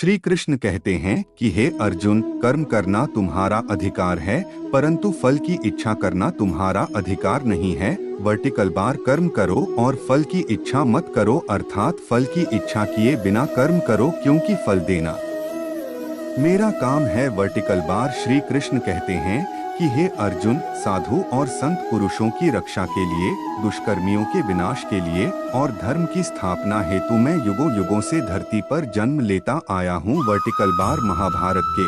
श्री कृष्ण कहते हैं कि हे अर्जुन, कर्म करना तुम्हारा अधिकार है, परंतु फल की इच्छा करना तुम्हारा अधिकार नहीं है। वर्टिकल बार कर्म करो और फल की इच्छा मत करो, अर्थात फल की इच्छा किए बिना कर्म करो, क्योंकि फल देना मेरा काम है। वर्टिकल बार श्री कृष्ण कहते हैं कि हे अर्जुन, साधु और संत पुरुषों की रक्षा के लिए, दुष्कर्मियों के विनाश के लिए और धर्म की स्थापना हेतु मैं युगों युगों से धरती पर जन्म लेता आया हूँ। वर्टिकल बार महाभारत के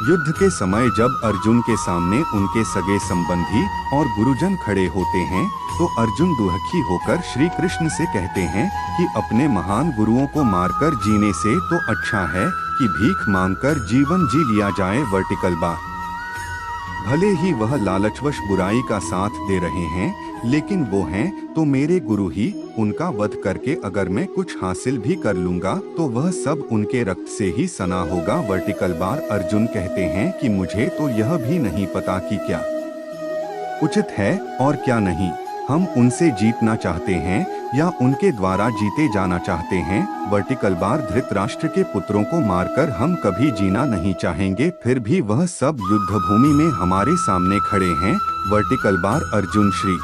युद्ध के समय जब अर्जुन के सामने उनके सगे संबंधी और गुरुजन खड़े होते हैं, तो अर्जुन दुखी होकर श्री कृष्ण से कहते हैं कि अपने महान गुरुओं को मारकर जीने से तो अच्छा है कि भीख मांगकर जीवन जी लिया जाए। वर्टिकल बार भले ही वह लालचवश बुराई का साथ दे रहे हैं, लेकिन वो हैं तो मेरे गुरु ही। उनका वध करके अगर मैं कुछ हासिल भी कर लूंगा तो वह सब उनके रक्त से ही सना होगा। वर्टिकल बार अर्जुन कहते हैं कि मुझे तो यह भी नहीं पता कि क्या उचित है और क्या नहीं। हम उनसे जीतना चाहते हैं या उनके द्वारा जीते जाना चाहते हैं। वर्टिकल बार धृतराष्ट्र के पुत्रों को मारकर हम कभी जीना नहीं चाहेंगे, फिर भी वह सब युद्ध भूमि में हमारे सामने खड़े हैं। वर्टिकल बार अर्जुन श्री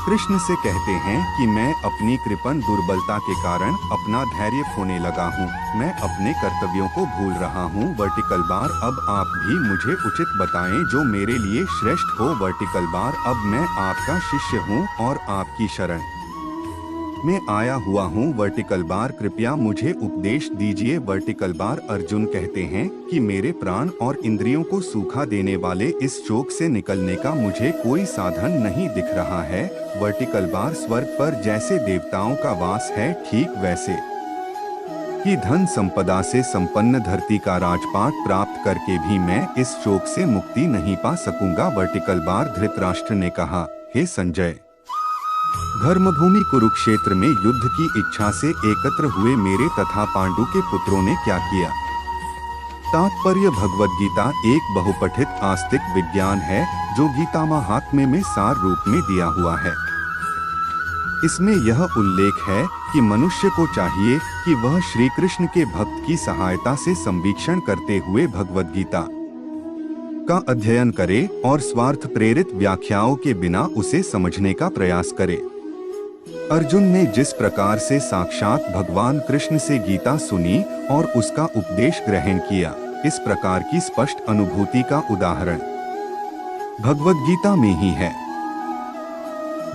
कृष्ण से कहते हैं कि मैं अपनी कृपण दुर्बलता के कारण अपना धैर्य खोने लगा हूँ, मैं अपने कर्तव्यों को भूल रहा हूँ। वर्टिकल बार अब आप भी मुझे उचित बताएं जो मेरे लिए श्रेष्ठ हो। वर्टिकल बार अब मैं आपका शिष्य हूँ और आपकी शरण में आया हुआ हूँ। वर्टिकल बार कृपया मुझे उपदेश दीजिए। वर्टिकल बार अर्जुन कहते हैं कि मेरे प्राण और इंद्रियों को सूखा देने वाले इस शोक से निकलने का मुझे कोई साधन नहीं दिख रहा है। वर्टिकल बार स्वर्ग पर जैसे देवताओं का वास है, ठीक वैसे ही धन संपदा से संपन्न धरती का राजपाट प्राप्त करके भी मैं इस शोक से मुक्ति नहीं पा सकूंगा। वर्टिकल बार धृतराष्ट्र ने कहा, हे संजय, धर्मभूमि कुरुक्षेत्र में युद्ध की इच्छा से एकत्र हुए मेरे तथा पांडु के पुत्रों ने क्या किया। तात्पर्य भगवद गीता एक बहुपठित आस्तिक विज्ञान है जो गीता महात्म्य में सार रूप में दिया हुआ है। इसमें यह उल्लेख है कि मनुष्य को चाहिए कि वह श्री कृष्ण के भक्त की सहायता से संवीक्षण करते हुए भगवद गीता का अध्ययन करे और स्वार्थ प्रेरित व्याख्याओं के बिना उसे समझने का प्रयास करे। अर्जुन ने जिस प्रकार से साक्षात भगवान कृष्ण से गीता सुनी और उसका उपदेश ग्रहण किया, इस प्रकार की स्पष्ट अनुभूति का उदाहरण भगवद गीता में ही है।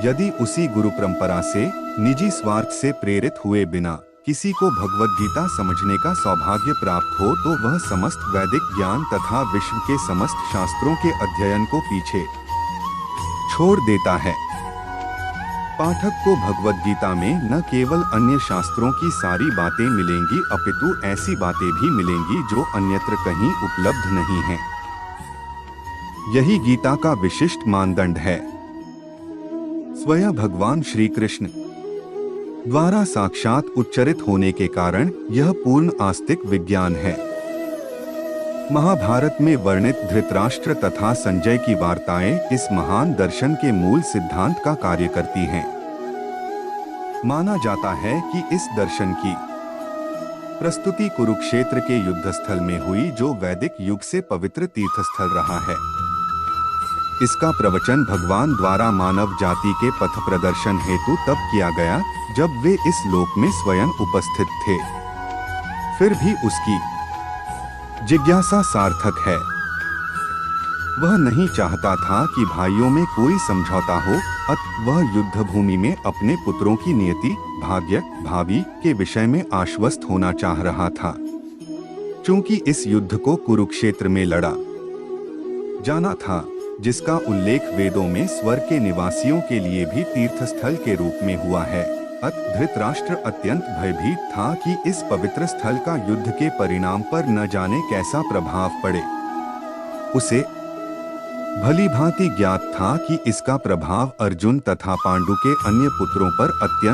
यदि उसी गुरु परंपरा से निजी स्वार्थ से प्रेरित हुए बिना किसी को भगवद गीता समझने का सौभाग्य प्राप्त हो, तो वह समस्त वैदिक ज्ञान तथा विश्व के समस्त शास्त्रों के अध्ययन को पीछे छोड़ देता है। पाठक को भगवद गीता में न केवल अन्य शास्त्रों की सारी बातें मिलेंगी, अपितु ऐसी बातें भी मिलेंगी जो अन्यत्र कहीं उपलब्ध नहीं हैं। यही गीता का विशिष्ट मानदंड है। स्वयं भगवान श्री कृष्ण द्वारा साक्षात उच्चरित होने के कारण यह पूर्ण आस्तिक विज्ञान है। महाभारत में वर्णित धृतराष्ट्र तथा संजय की वार्ताएं इस महान दर्शन के मूल सिद्धांत का कार्य करती हैं। माना जाता है कि इस दर्शन की प्रस्तुति कुरुक्षेत्र के युद्धस्थल में हुई, जो वैदिक युग से पवित्र तीर्थस्थल रहा है। इसका प्रवचन भगवान द्वारा मानव जाति के पथ प्रदर्शन हेतु तब किया गया जब वे इस लोक में स्वयं उपस्थित थे। फिर भी उसकी जिज्ञासा सार्थक है। वह नहीं चाहता था कि भाइयों में कोई समझौता हो, अतः वह युद्ध भूमि में अपने पुत्रों की नियति, भाग्य, भावी के विषय में आश्वस्त होना चाह रहा था। चूंकि इस युद्ध को कुरुक्षेत्र में लड़ा जाना था, जिसका उल्लेख वेदों में स्वर्ग के निवासियों के लिए भी तीर्थस्थल के रूप में हुआ है, अतः धृतराष्ट्र अत्यंत भयभीत था कि इस पवित्र स्थल का युद्ध के परिणाम पर न जाने कैसा प्रभाव पड़े। उसे भली भांति ज्ञात था कि इसका प्रभाव अर्जुन तथा पांडु के अन्य पुत्रों पर अत्यंत